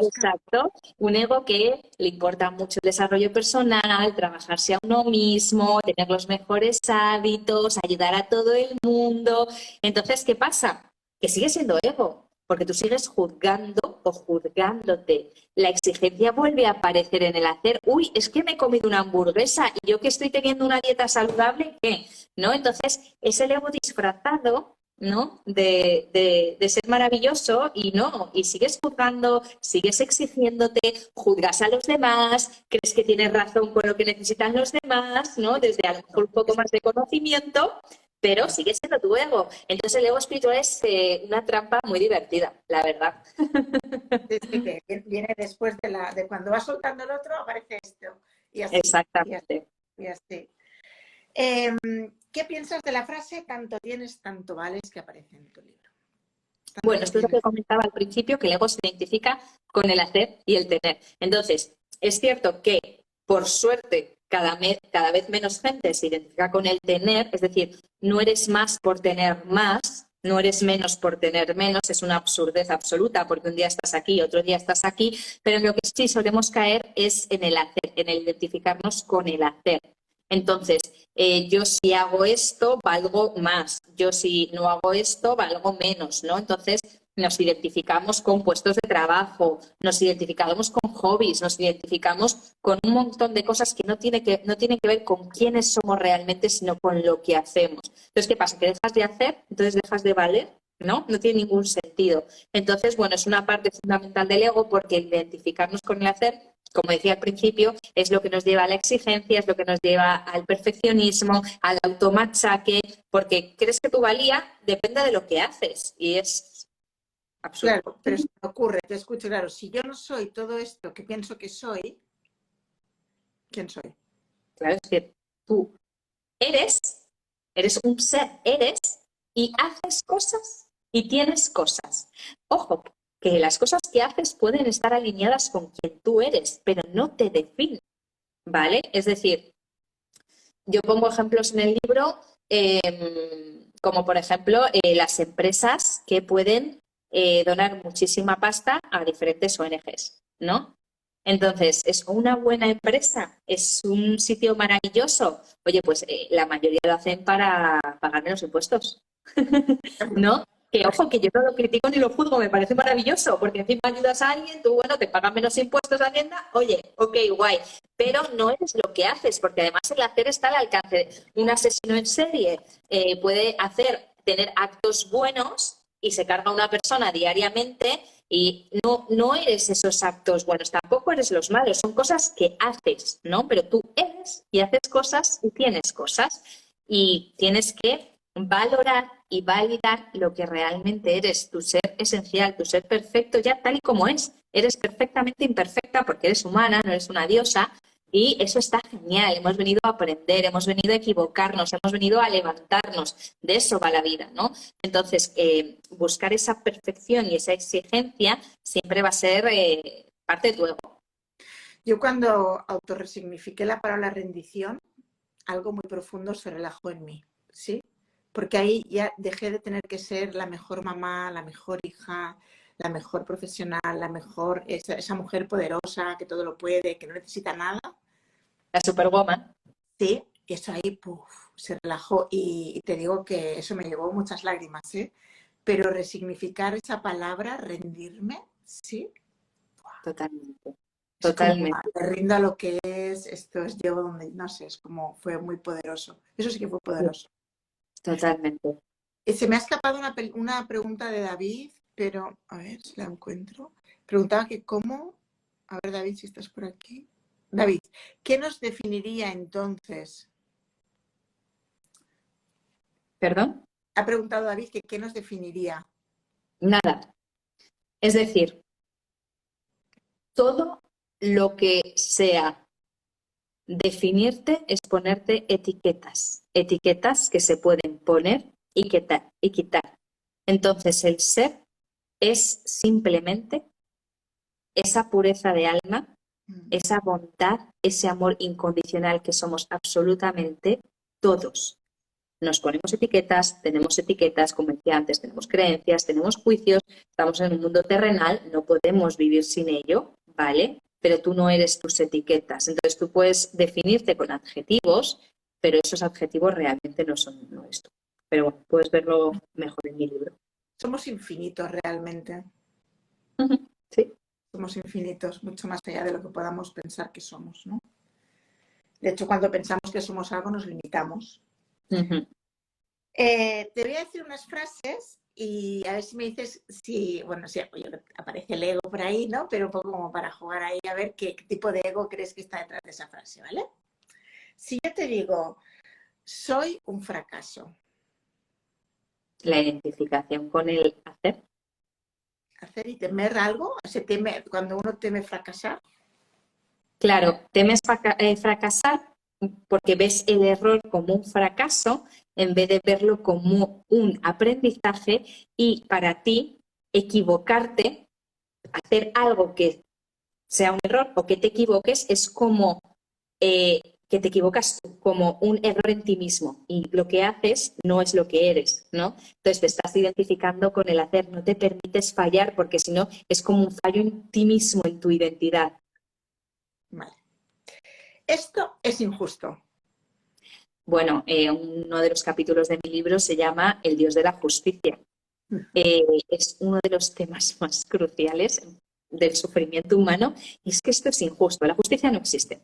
Exacto. Un ego que le importa mucho el desarrollo personal, trabajarse a uno mismo, tener los mejores hábitos, ayudar a todo el mundo. Entonces, ¿qué pasa? Que sigue siendo ego, porque tú sigues juzgando o juzgándote. La exigencia vuelve a aparecer en el hacer. Uy, es que me he comido una hamburguesa y yo que estoy teniendo una dieta saludable, ¿qué? ¿No? Entonces, es el ego disfrazado, ¿no? De ser maravilloso y no, y sigues juzgando, sigues exigiéndote, juzgas a los demás, crees que tienes razón con lo que necesitan los demás, ¿no? Desde a lo mejor un poco más de conocimiento, pero sigue siendo tu ego. Entonces el ego espiritual es una trampa muy divertida, la verdad. Desde que viene después de cuando vas soltando el otro, aparece esto. Y así, Exactamente. y así. ¿Qué piensas de la frase tanto tienes, tanto vales que aparece en tu libro? Bueno, esto es lo que comentaba al principio, que el ego se identifica con el hacer y el tener. Entonces, es cierto que, por suerte, cada vez menos gente se identifica con el tener, es decir, no eres más por tener más, No eres menos por tener menos, es una absurdez absoluta porque un día estás aquí, otro día estás aquí, pero en lo que sí solemos caer es en el hacer, en el identificarnos con el hacer. Entonces, yo si hago esto, valgo más. Yo si no hago esto, valgo menos, ¿no? Entonces, nos identificamos con puestos de trabajo, nos identificamos con hobbies, nos identificamos con un montón de cosas que no tienen que ver con quiénes somos realmente, sino con lo que hacemos. Entonces, ¿qué pasa? Que dejas de hacer, entonces dejas de valer, ¿no? No tiene ningún sentido. Entonces, bueno, es una parte fundamental del ego porque identificarnos con el hacer, como decía al principio, es lo que nos lleva a la exigencia, es lo que nos lleva al perfeccionismo, al automachaque, porque crees que tu valía depende de lo que haces y es absurdo. Claro, pero se me ocurre, te escucho, claro, si yo no soy todo esto que pienso que soy, ¿quién soy? Claro, es que tú eres, eres un ser, eres y haces cosas y tienes cosas. Ojo, que las cosas que haces pueden estar alineadas con quien tú eres, pero no te definen, ¿vale? Es decir, yo pongo ejemplos en el libro, como por ejemplo las empresas que pueden donar muchísima pasta a diferentes ONGs, ¿no? Entonces, ¿es una buena empresa? ¿Es un sitio maravilloso? Oye, pues la mayoría lo hacen para pagar menos impuestos, ¿no? Que ojo, que yo no lo critico ni lo juzgo, me parece maravilloso, porque encima ayudas a alguien, tú, bueno, te pagan menos impuestos a Hacienda, oye, ok, guay, pero no eres lo que haces, porque además el hacer está al alcance. Un asesino en serie puede tener actos buenos y se carga a una persona diariamente y no eres esos actos buenos, tampoco eres los malos, son cosas que haces, ¿no? Pero tú eres y haces cosas y tienes cosas y tienes que valorar y validar lo que realmente eres, tu ser esencial, tu ser perfecto, ya tal y como es. Eres perfectamente imperfecta porque eres humana, no eres una diosa, y eso está genial. Hemos venido a aprender, hemos venido a equivocarnos, hemos venido a levantarnos. De eso va la vida, ¿no? Entonces, buscar esa perfección y esa exigencia siempre va a ser parte de tu ego. Yo cuando autorresignifiqué la palabra rendición, algo muy profundo se relajó en mí, ¿sí? Porque ahí ya dejé de tener que ser la mejor mamá, la mejor hija, la mejor profesional, la mejor, esa mujer poderosa que todo lo puede, que no necesita nada. La superwoman. Sí, y eso ahí se relajó y te digo que eso me llevó muchas lágrimas, ¿eh? Pero resignificar esa palabra, rendirme, ¿sí? Totalmente. Es como, Totalmente. me rindo a lo que es, esto es yo donde, no sé, es como, fue muy poderoso. Eso sí que fue poderoso. Totalmente. Se me ha escapado una pregunta de David, pero a ver si la encuentro. Preguntaba que cómo, a ver David, si estás por aquí. David, ¿qué nos definiría entonces? ¿Perdón? Ha preguntado David que qué nos definiría. Nada. Es decir, todo lo que sea definirte es ponerte etiquetas, etiquetas que se pueden poner y quitar. Entonces, el ser es simplemente esa pureza de alma, esa bondad, ese amor incondicional que somos absolutamente todos. Nos ponemos etiquetas, como decía antes, tenemos creencias, tenemos juicios, estamos en un mundo terrenal, no podemos vivir sin ello, ¿vale? Pero tú no eres tus etiquetas. Entonces tú puedes definirte con adjetivos, pero esos adjetivos realmente no eres tú. Pero bueno, puedes verlo mejor en mi libro. Somos infinitos realmente. Sí. Somos infinitos, mucho más allá de lo que podamos pensar que somos, ¿no? De hecho, cuando pensamos que somos algo, nos limitamos. Uh-huh. Te voy a decir unas frases y a ver si me dices si, bueno, si aparece el ego por ahí, ¿no? Pero un poco como para jugar ahí a ver qué tipo de ego crees que está detrás de esa frase, ¿vale? Si yo te digo, soy un fracaso. La identificación con el hacer. Hacer y temer algo, se teme, cuando uno teme fracasar. Claro, temes fracasar porque ves el error como un fracaso en vez de verlo como un aprendizaje y para ti equivocarte, hacer algo que sea un error o que te equivoques es como que te equivocas tú, como un error en ti mismo y lo que haces no es lo que eres, ¿no? Entonces te estás identificando con el hacer, no te permites fallar porque si no es como un fallo en ti mismo, en tu identidad. Vale. Esto es injusto. Bueno, uno de los capítulos de mi libro se llama El Dios de la Justicia. Es uno de los temas más cruciales del sufrimiento humano y es que esto es injusto. La justicia no existe,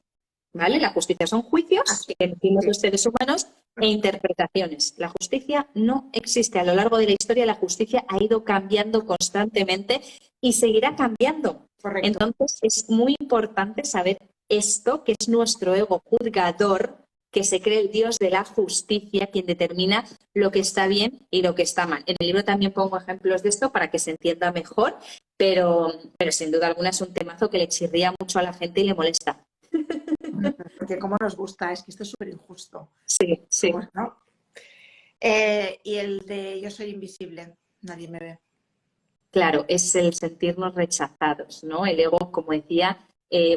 ¿vale? La justicia son juicios que emitimos los seres humanos e interpretaciones. La justicia no existe. A lo largo de la historia la justicia ha ido cambiando constantemente y seguirá cambiando. Correcto. Entonces es muy importante saber esto, que es nuestro ego juzgador, que se cree el Dios de la justicia, quien determina lo que está bien y lo que está mal. En el libro también pongo ejemplos de esto para que se entienda mejor, pero sin duda alguna es un temazo que le chirría mucho a la gente y le molesta. Porque como nos gusta, es que esto es súper injusto. Sí, sí. ¿No? Y el de yo soy invisible, nadie me ve. Claro, es el sentirnos rechazados, ¿no? El ego, como decía,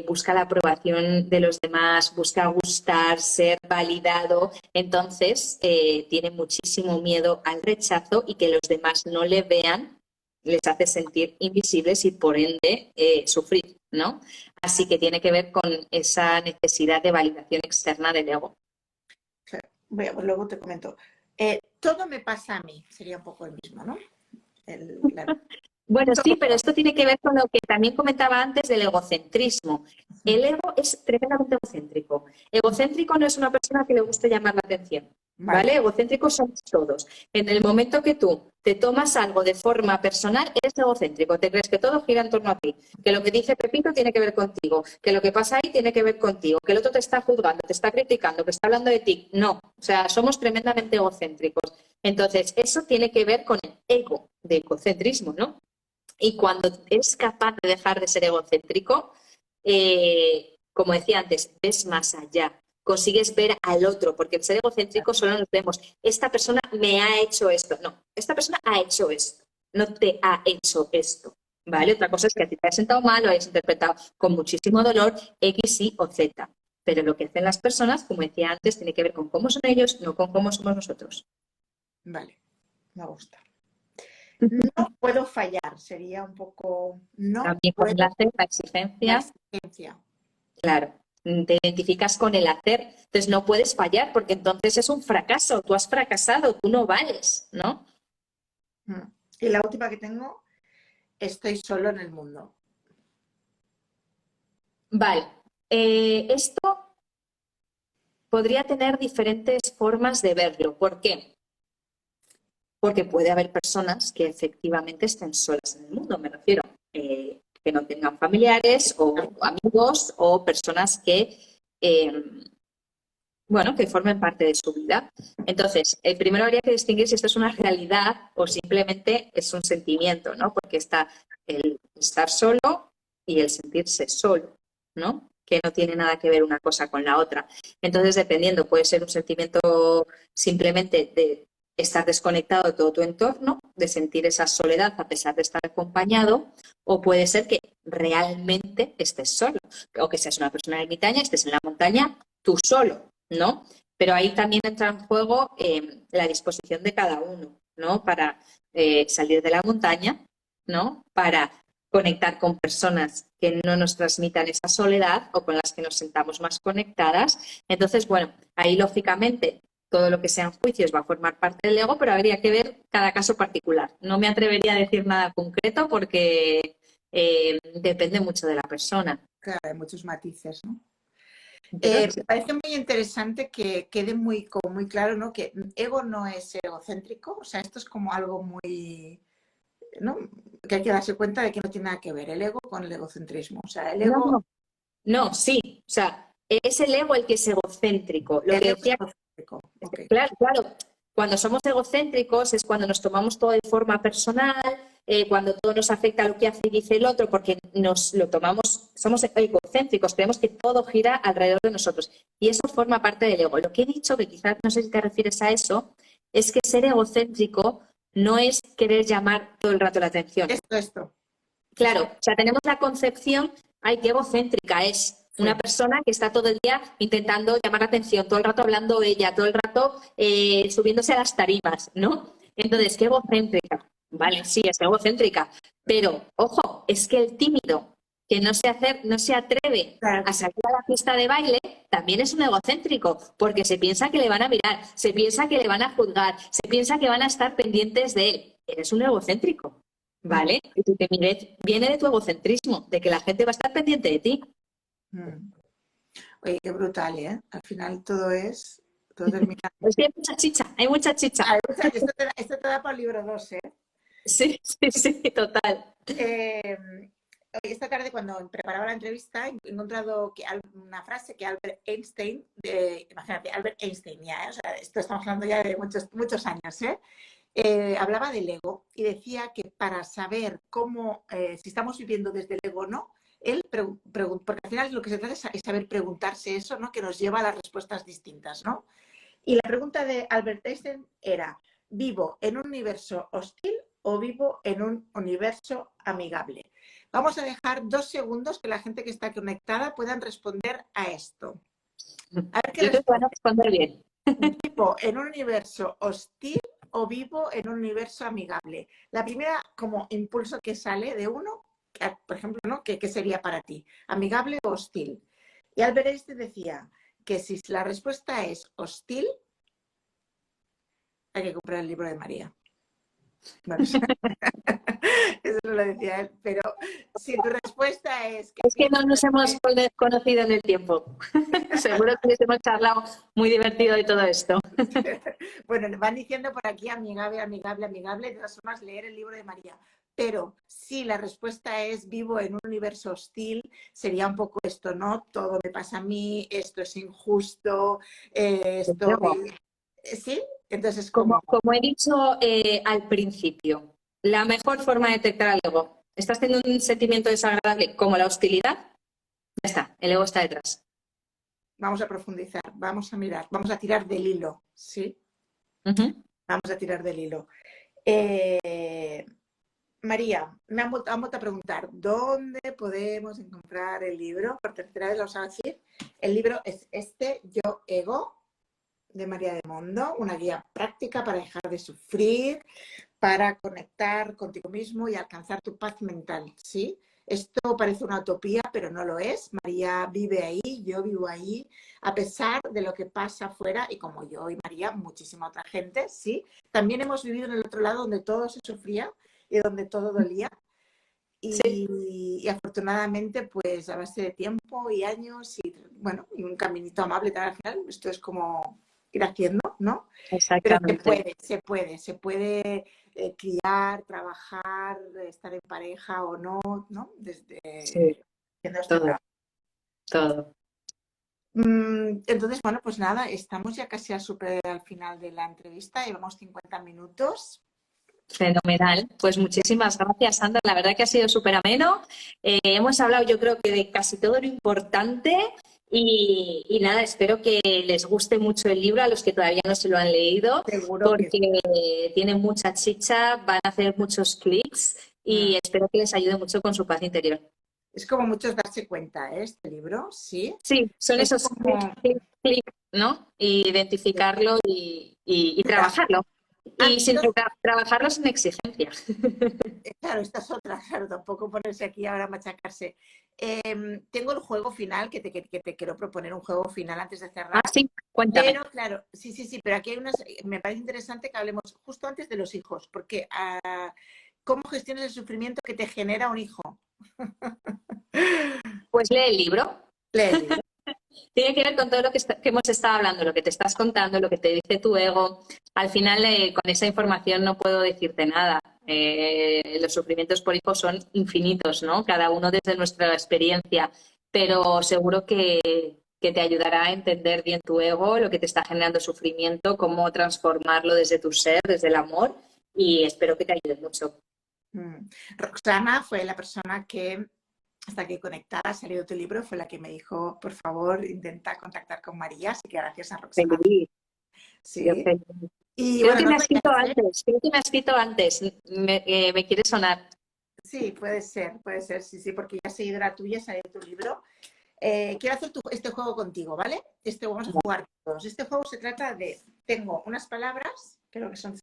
busca la aprobación de los demás, busca gustar, ser validado. Entonces, tiene muchísimo miedo al rechazo y que los demás no le vean les hace sentir invisibles y por ende sufrir, ¿no? Así que tiene que ver con esa necesidad de validación externa del ego. Claro. Bueno, pues luego te comento. Todo me pasa a mí, sería un poco el mismo, ¿no? Bueno, sí, pero esto tiene que ver con lo que también comentaba antes del egocentrismo. El ego es tremendamente egocéntrico. Egocéntrico no es una persona que le guste llamar la atención, ¿vale? Egocéntricos somos todos. En el momento que tú te tomas algo de forma personal, eres egocéntrico. Te crees que todo gira en torno a ti, que lo que dice Pepito tiene que ver contigo, que lo que pasa ahí tiene que ver contigo, que el otro te está juzgando, te está criticando, que está hablando de ti. No, o sea, somos tremendamente egocéntricos. Entonces, eso tiene que ver con el ego de egocentrismo, ¿no? Y cuando eres capaz de dejar de ser egocéntrico, como decía antes, ves más allá, consigues ver al otro, porque el ser egocéntrico solo nos vemos, esta persona me ha hecho esto. No, esta persona ha hecho esto, no te ha hecho esto. ¿Vale? Otra cosa es que a ti te hayas sentado mal o hayas interpretado con muchísimo dolor X, Y o Z. Pero lo que hacen las personas, como decía antes, tiene que ver con cómo son ellos, no con cómo somos nosotros. Vale, me gusta. No puedo fallar, sería un poco... No también con puedo el hacer, la exigencia. la exigencia. Claro, te identificas con el hacer, entonces no puedes fallar porque entonces es un fracaso, tú has fracasado, tú no vales, ¿no? Y la última que tengo, estoy solo en el mundo. Vale, esto podría tener diferentes formas de verlo. ¿Por qué? Porque puede haber personas que efectivamente estén solas en el mundo, me refiero, que no tengan familiares o amigos o personas que, bueno, que formen parte de su vida. Entonces, primero habría que distinguir si esto es una realidad o simplemente es un sentimiento, ¿no? Porque está el estar solo y el sentirse solo, ¿no? Que no tiene nada que ver una cosa con la otra. Entonces, dependiendo, puede ser un sentimiento simplemente de estar desconectado de todo tu entorno, de sentir esa soledad a pesar de estar acompañado, o puede ser que realmente estés solo, o que seas una persona ermitaña, estés en la montaña tú solo, ¿no? Pero ahí también entra en juego la disposición de cada uno, ¿no? Para salir de la montaña, ¿no? Para conectar con personas que no nos transmitan esa soledad o con las que nos sentamos más conectadas. Entonces, bueno, ahí lógicamente todo lo que sean juicios va a formar parte del ego, pero habría que ver cada caso particular. No me atrevería a decir nada concreto porque depende mucho de la persona. Claro, hay muchos matices, ¿no? Me parece muy interesante que quede muy claro, ¿no? Que ego no es ser egocéntrico, o sea, esto es como algo muy, ¿no? Que hay que darse cuenta de que no tiene nada que ver el ego con el egocentrismo. O sea, el ego... No, sí, o sea, es el ego el que es egocéntrico. Lo que decía, okay. Claro, cuando somos egocéntricos es cuando nos tomamos todo de forma personal, cuando todo nos afecta a lo que hace y dice el otro, porque nos lo tomamos, somos egocéntricos, creemos que todo gira alrededor de nosotros. Y eso forma parte del ego. Lo que he dicho, que quizás no sé si te refieres a eso, es que ser egocéntrico no es querer llamar todo el rato la atención. Esto. Claro, o sea, tenemos la concepción, ay, qué egocéntrica es. Una Sí. persona que está todo el día intentando llamar la atención, todo el rato hablando ella, todo el rato subiéndose a las tarimas, ¿no? Entonces, qué egocéntrica. Vale, sí, es egocéntrica. Pero, ojo, es que el tímido que no se atreve Claro a que sí. salir a la pista de baile, también es un egocéntrico, porque se piensa que le van a mirar, se piensa que le van a juzgar, se piensa que van a estar pendientes de él. Eres un egocéntrico, Mm, ¿vale? Y tu timidez viene de tu egocentrismo, de que la gente va a estar pendiente de ti. mm. Oye, qué brutal, ¿eh? Al final todo termina. Es que hay mucha chicha, hay mucha chicha. Esto te da para el libro 2, ¿eh? Sí, sí, sí, total. Eh, Hoy esta tarde, cuando preparaba la entrevista, he encontrado una frase que Albert Einstein, imagínate, Albert Einstein, ya, o sea, esto estamos hablando ya de muchos, muchos años, hablaba del ego y decía que para saber cómo, si estamos viviendo desde el ego o no, él porque al final lo que se trata es saber preguntarse eso, ¿no? Que nos lleva a las respuestas distintas, ¿no? Y la pregunta de Albert Einstein era, ¿vivo en un universo hostil o vivo en un universo amigable? Vamos a dejar 2 segundos que la gente que está conectada puedan responder a esto. A ver qué Yo creo que van responde. a responder bien. ¿Vivo en un universo hostil o vivo en un universo amigable? La primera como impulso que sale de uno, por ejemplo, ¿no? ¿Qué sería para ti? ¿Amigable o hostil? Y Albert Einstein decía que si la respuesta es hostil, hay que comprar el libro de María. Bueno, eso no lo decía él, pero si tu respuesta es que Es que no nos hemos efectivamente, conocido en el tiempo. Seguro que les hemos charlado muy divertido de todo esto. bueno, van diciendo por aquí amigable, amigable, amigable, de todas formas leer el libro de María. Pero si la respuesta es vivo en un universo hostil, sería un poco esto, ¿no? Todo me pasa a mí, esto es injusto, Luego, estoy... ¿Sí? Entonces, como, como... como he dicho al principio, la mejor forma de detectar al ego, estás teniendo un sentimiento desagradable como la hostilidad, ya está, el ego está detrás. Vamos a profundizar, vamos a mirar, vamos a tirar del hilo, ¿sí? Ujú. Vamos a tirar del hilo. Eh, María, han vuelto a preguntar, ¿dónde podemos encontrar el libro? Por tercera vez lo vamos a decir. El libro es este, Yo Ego, de María de Mondo, una guía práctica para dejar de sufrir, para conectar contigo mismo y alcanzar tu paz mental, ¿sí? Esto parece una utopía, pero no lo es. María vive ahí, yo vivo ahí, a pesar de lo que pasa afuera, y como yo y María, muchísima otra gente, ¿sí? También hemos vivido en el otro lado donde todo se sufría y donde todo dolía. Sí, Y afortunadamente, pues a base de tiempo y años y, bueno, y un caminito amable al final, esto es como ir haciendo, ¿no? Pero exactamente. se puede criar, trabajar, estar en pareja o no, ¿no? Desde Sí, haciendo este todo, trabajo. todo. Entonces, bueno, pues nada, estamos ya casi al final de la entrevista, llevamos 50 minutos. Fenomenal. Pues muchísimas gracias, Sandra. La verdad que ha sido súper ameno. Hemos hablado, yo creo que de casi todo lo importante y nada, espero que les guste mucho el libro a los que todavía no se lo han leído, Seguro que porque tiene mucha chicha, van a hacer muchos clics mm, y espero que les ayude mucho con su paz interior. es como muchos darse cuenta, ¿eh? Este libro, sí. Sí, son Es esos clic, como... clic, clic, ¿no? Y identificarlo y Mira, trabajarlo. han Y sin sido trabajarlo sin exigencia. claro, esta es otra, claro, tampoco ponerse aquí ahora a machacarse. Tengo el juego final, que te quiero proponer un juego final antes de Ah, cerrar, sí, cuéntame. pero claro, sí, sí, sí, pero aquí hay me parece interesante que hablemos justo antes de los hijos, porque ¿cómo gestionas el sufrimiento que te genera un hijo? Pues lee el libro. Lee el libro. Tiene que ver con todo lo que hemos estado hablando, lo que te estás contando, lo que te dice tu ego. Al final, con esa información no puedo decirte nada. Los sufrimientos por hijos son infinitos, ¿no? Cada uno desde nuestra experiencia, pero seguro que te ayudará a entender bien tu ego, lo que te está generando sufrimiento, cómo transformarlo desde tu ser, desde el amor, y espero que te ayude mucho. Roxana fue la persona que, hasta aquí conectada, ha salido tu libro, fue la que me dijo, por favor, intenta contactar con María, así que gracias a Roxana. Feliz, yo Sí. feliz. Y Creo bueno, que no me os has escrito vayáis, ¿eh? antes, creo que me has escrito antes. Me quiere sonar. Sí, puede ser, sí, sí, porque ya seguidora tuya salió tu libro. quiero hacer este juego contigo, ¿vale? Vamos a jugar todos. Este juego se trata de, tengo unas palabras, creo que son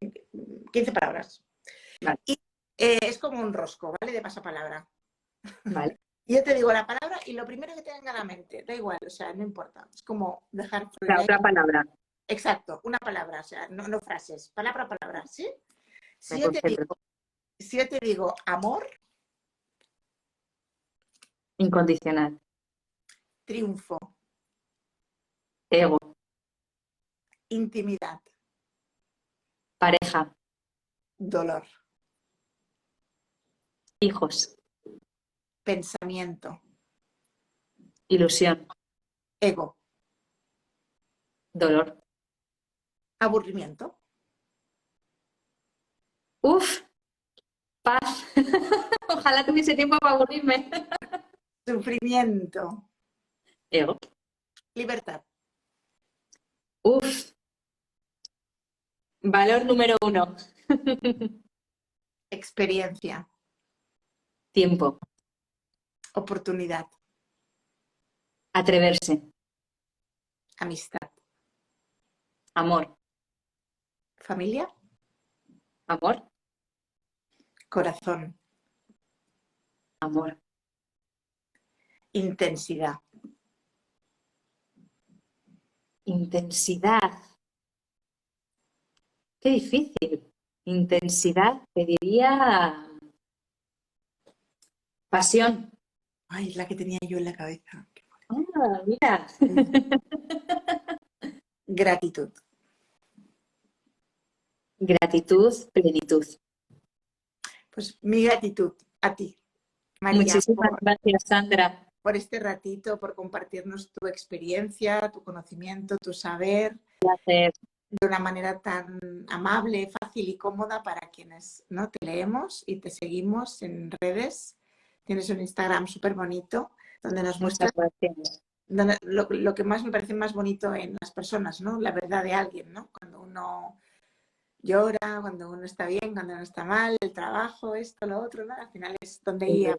15 palabras. Vale. Y es como un rosco, ¿vale? De pasapalabra. Vale. Y yo te digo la palabra y lo primero que te venga a la mente, da igual, o sea, no importa. Es como dejar La otra palabra. Exacto, una palabra, o sea, no frases, palabra a palabra, ¿sí? Si Me yo concentro. te digo amor, Incondicional. triunfo, Ego. intimidad, Pareja. dolor, Hijos. pensamiento, Ilusión. ego, Dolor. aburrimiento, Uf. Paz. Ojalá tuviese tiempo para aburrirme. sufrimiento, Ego. libertad, Uf. Valor número 1. experiencia, Tiempo. oportunidad, Atreverse. amistad, Amor. familia, Amor. corazón, Amor. intensidad, Intensidad. Qué difícil. Intensidad, te diría pasión. ay, la que tenía yo en la cabeza, Ah, mira. gratitud. Gratitud, plenitud. Pues mi gratitud a ti, María, Muchísimas gracias, Sandra. por este ratito, por compartirnos tu experiencia, tu conocimiento, tu saber, Placer. de una manera tan amable, fácil y cómoda para quienes no te leemos y te seguimos en redes. Tienes un Instagram súper bonito donde nos muestras Muchas gracias. lo que más me parece más bonito en las personas, ¿no? La verdad de alguien, ¿no? Cuando uno llora, cuando uno está bien, cuando uno está mal, el trabajo, esto, lo otro, ¿no? Al final es donde iba,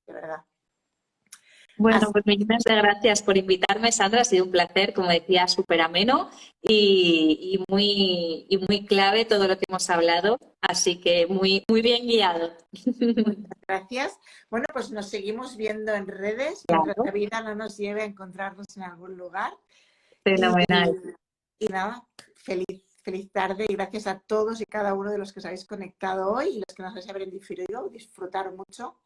de verdad. Bueno, Así, pues millones de gracias por invitarme, Sandra. Ha sido un placer, como decía, súper ameno y muy clave todo lo que hemos hablado. Así que muy bien guiado. muchas gracias. Bueno, pues nos seguimos viendo en redes mientras Claro. la vida no nos lleve a encontrarnos en algún lugar. Y, Fenomenal. y nada, feliz tarde y gracias a todos y cada uno de los que os habéis conectado hoy y los que nos vais a ver en diferido. Disfrutar mucho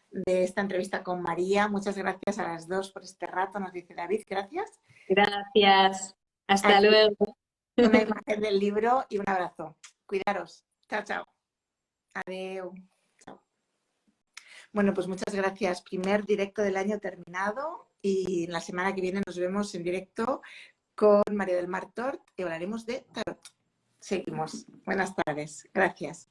de esta entrevista con María. Muchas gracias a las dos por este rato, nos dice David. Gracias. Gracias. Hasta Aquí luego. una imagen del libro y un abrazo. Cuidaros. Chao, chao. Adeu. Chao. Bueno, pues muchas gracias. Primer directo del año terminado y la semana que viene nos vemos en directo con María del Mar Tort y hablaremos de tarot. Seguimos. Buenas tardes. Gracias.